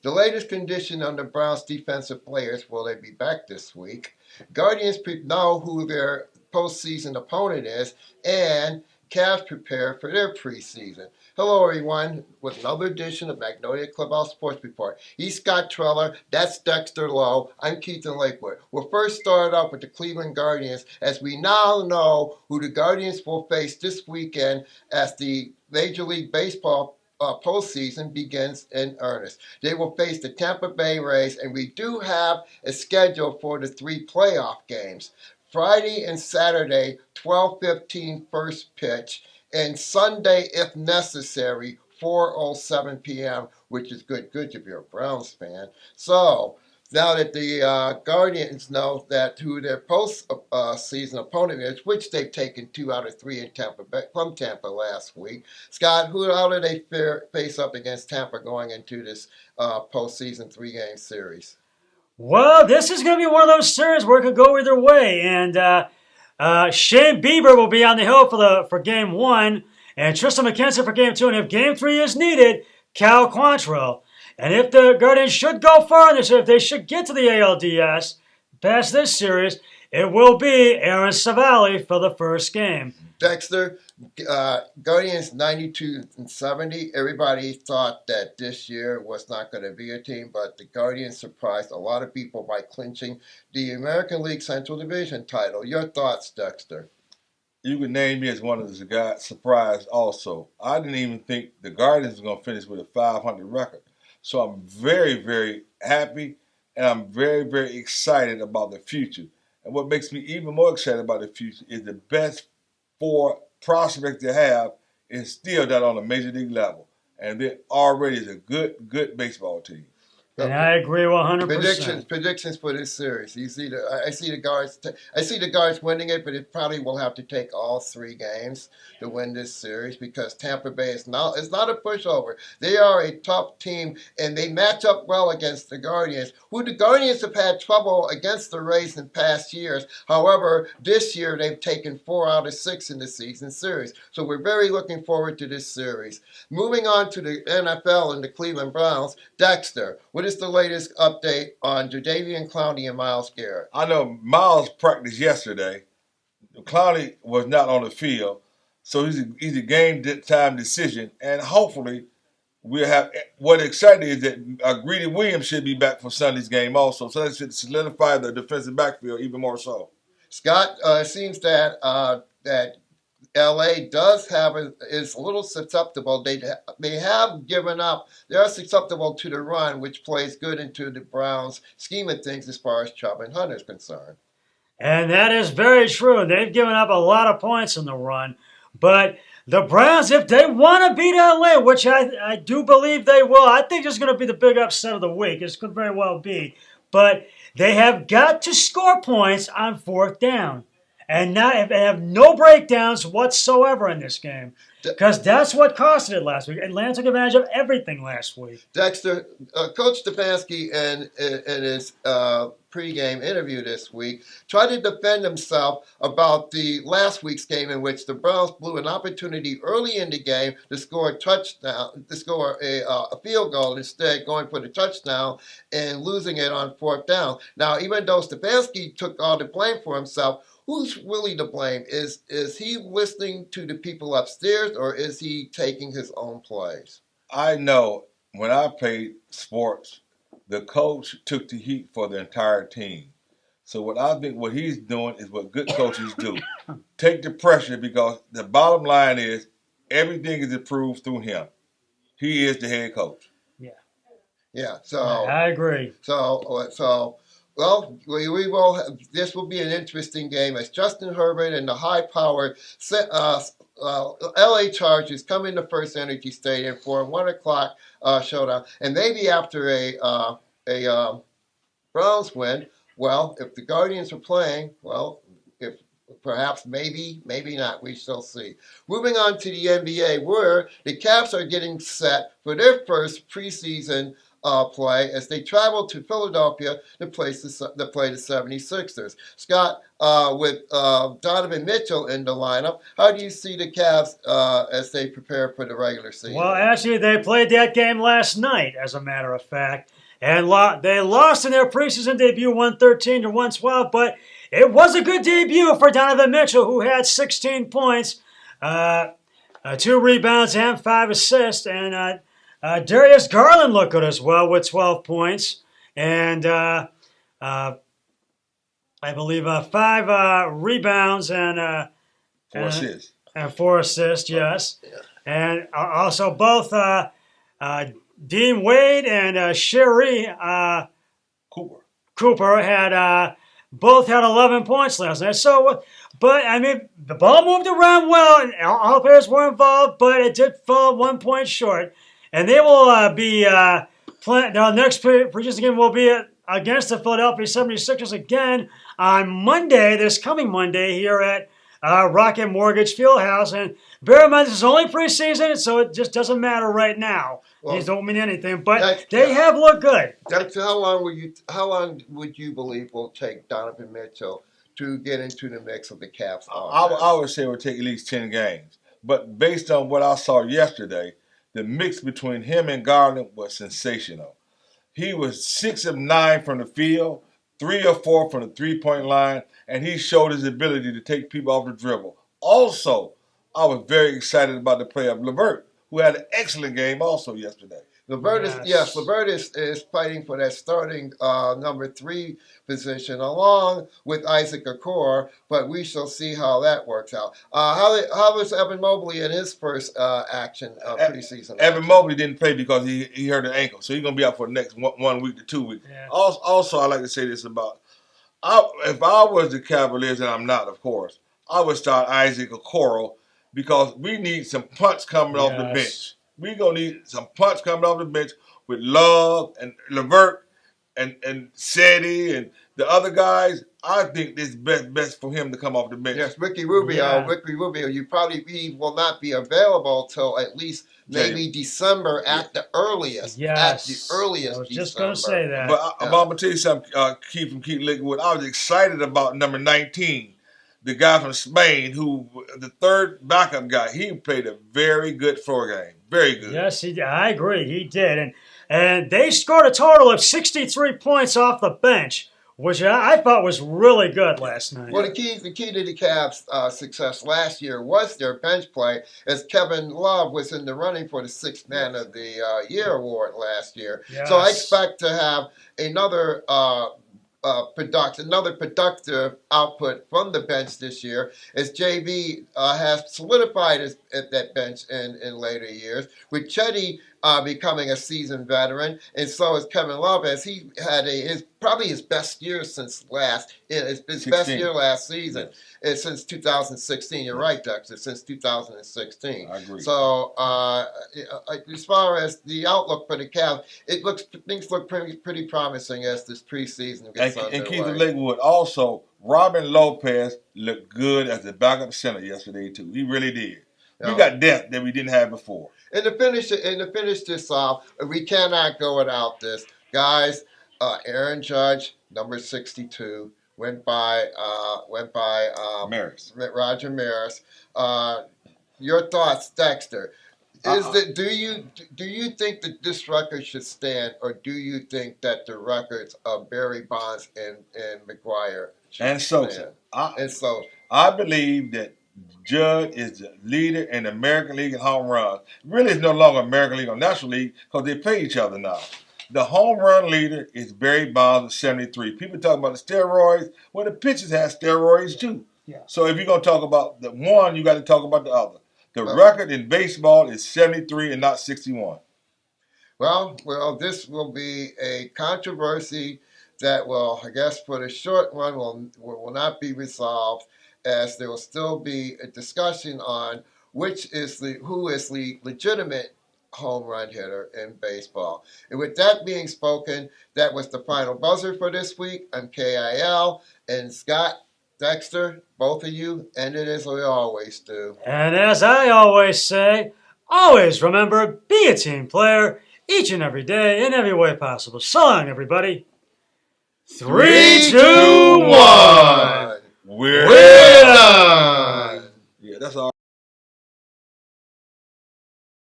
The latest condition on the Browns' defensive players, will they be back this week? Guardians know who their postseason opponent is, and Cavs prepare for their preseason. Hello, everyone, with another edition of Magnolia Clubhouse Sports Report. He's Scott Treller, that's Dexter Lowe, I'm Keith Lakewood. We'll first start off with the Cleveland Guardians, as we now know who the Guardians will face this weekend as the Major League Baseball postseason begins in earnest. They will face the Tampa Bay Rays, and we do have a schedule for the 3 playoff games. Friday and Saturday, 12:15 first pitch, and Sunday, if necessary, 4:07 p.m., which is good if you're a Browns fan. So, now that the Guardians know that who their post-season opponent is, which they've taken 2 out of 3 in from Tampa last week. Scott, how do they face up against Tampa going into this postseason 3-game series? Well, this is going to be one of those series where it could go either way. And Shane Bieber will be on the hill for Game 1, and Tristan McKenzie for Game 2. And if Game 3 is needed, Cal Quantrill. And if the Guardians should go far in this, if they should get to the ALDS past this series, it will be Aaron Savali for the first game. Dexter, Guardians 92-70. Everybody thought that this year was not going to be a team, but the Guardians surprised a lot of people by clinching the American League Central Division title. Your thoughts, Dexter? You could name me as one of the guys surprised also. I didn't even think the Guardians were going to finish with a 500 record. So I'm very, very happy, and I'm very, very excited about the future. And what makes me even more excited about the future is the best 4 prospects they have is still not on a major league level. And they already is a good baseball team. And I agree 100%. Predictions for this series. I see the Guards winning it, but it probably will have to take all 3 games to win this series because Tampa Bay is not a pushover. They are a tough team, and they match up well against the Guardians, who the Guardians have had trouble against the Rays in past years. However, this year they've taken 4 out of 6 in the season series. So we're very looking forward to this series. Moving on to the NFL and the Cleveland Browns, Dexter, what is the latest update on Jadeveon Clowney and Myles Garrett? I know Myles practiced yesterday. Clowney was not on the field, so he's a game time decision, and hopefully we'll have. What exciting is that Greedy Williams should be back for Sunday's game also, so that should solidify the defensive backfield even more so. Scott, it seems that LA is a little susceptible. They have given up. They are susceptible to the run, which plays good into the Browns' scheme of things as far as Chubb and Hunter is concerned. And that is very true. They've given up a lot of points in the run. But the Browns, if they want to beat LA, which I do believe they will, I think this is going to be the big upset of the week. This could very well be. But they have got to score points on 4th down. And now they have no breakdowns whatsoever in this game. Because that's what costed it last week. Atlanta took advantage of everything last week. Dexter, Coach Stefanski in his pregame interview this week tried to defend himself about the last week's game in which the Browns blew an opportunity early in the game to score a touchdown, to score a field goal, instead going for the touchdown and losing it on 4th down. Now, even though Stefanski took all the blame for himself, who's really to blame? Is he listening to the people upstairs, or is he taking his own plays? I know when I played sports, the coach took the heat for the entire team. So what I think what he's doing is what good coaches do. Take the pressure, because the bottom line is everything is improved through him. He is the head coach. Yeah. So I agree. Well, we will. This will be an interesting game as Justin Herbert and the high-powered LA Chargers come into First Energy Stadium for a 1:00 showdown, and maybe after a Browns win. Well, if the Guardians are playing, well, if perhaps maybe not, we shall see. Moving on to the NBA, where the Cavs are getting set for their first preseason play as they travel to Philadelphia to play the 76ers. Scott, with Donovan Mitchell in the lineup, how do you see the Cavs as they prepare for the regular season? Well, actually, they played that game last night, as a matter of fact. And they lost in their preseason debut 113 to 112, but it was a good debut for Donovan Mitchell, who had 16 points, 2 rebounds, and 5 assists. And Darius Garland looked good as well with 12 points. And I believe 5 rebounds and 4 assists. And 4 assists, yes. Yeah. And also both Dean Wade and Sherry Cooper had both had 11 points last night. So, but I mean, the ball moved around well, and all players were involved, but it did fall 1 point short. And they will be playing. Their next preseason game will be against the Philadelphia 76ers again on Monday, this coming Monday, here at Rocket Mortgage Fieldhouse. And bear in mind, this is only preseason, so it just doesn't matter right now. Well, these don't mean anything, but they have looked good. How long would you believe will take Donovan Mitchell to get into the mix of the Cavs? I would say it would take at least 10 games. But based on what I saw yesterday, the mix between him and Garland was sensational. He was 6 of 9 from the field, 3 or 4 from the three-point line, and he showed his ability to take people off the dribble. Also, I was very excited about the play of LeVert, who had an excellent game also yesterday. LeVert is fighting for that starting number 3 position along with Isaac Okoro, but we shall see how that works out. How was Evan Mobley in his first preseason? Evan Mobley didn't play because he hurt an ankle, so he's going to be out for the next 1 week to 2 weeks. Yeah. Also, I like to say this about, if I was the Cavaliers, and I'm not, of course, I would start Isaac Okoro because we need some punch coming off the bench. We're going to need some punch coming off the bench with Love and LeVert and Seti and the other guys. I think it's best for him to come off the bench. Yes, Ricky Rubio, he will not be available till at least maybe December at the earliest. Yes. At the earliest I was December. just going to say that. But I'm going to tell you something, Keith from Keith Lakewood. I was excited about number 19. The guy from Spain, the third backup guy, he played a very good floor game. Very good. Yes, he did. I agree. He did. And they scored a total of 63 points off the bench, which I thought was really good last night. Well, the key to the Cavs' success last year was their bench play, as Kevin Love was in the running for the 6th Man of the Year award last year. Yes. So I expect to have another productive output from the bench this year, as JB has solidified at that bench in later years, with Chetty becoming a seasoned veteran, and so is Kevin Love, as he had probably his best year since last season, since 2016. You're right, Dexter, since 2016. I agree. So as far as the outlook for the Cavs, things look pretty promising as this preseason gets underway. And Keith Lakewood also, Robin Lopez looked good as the backup center yesterday too. He really did. We got depth that we didn't have before. And to finish this off, we cannot go without this, guys. Aaron Judge, number 62, went by Roger Maris. Your thoughts, Dexter? Do you think that this record should stand, or do you think that the records of Barry Bonds and McGuire should stand? I believe that Judd is the leader in the American League in home runs. Really, it's no longer American League or National League because they play each other now. The home run leader is Barry Bonds with 73. People talk about the steroids. Well, the pitchers have steroids too. Yeah. So if you're going to talk about the one, you got to talk about the other. The record in baseball is 73 and not 61. Well, this will be a controversy that will, I guess, for the short run, will not be resolved, as there will still be a discussion on who is the legitimate home run hitter in baseball. And with that being spoken, that was the final buzzer for this week. I'm KIL, and Scott, Dexter, both of you, ended as we always do. And as I always say, always remember, be a team player, each and every day in every way possible. So long, everybody. 3, 2, 1. We're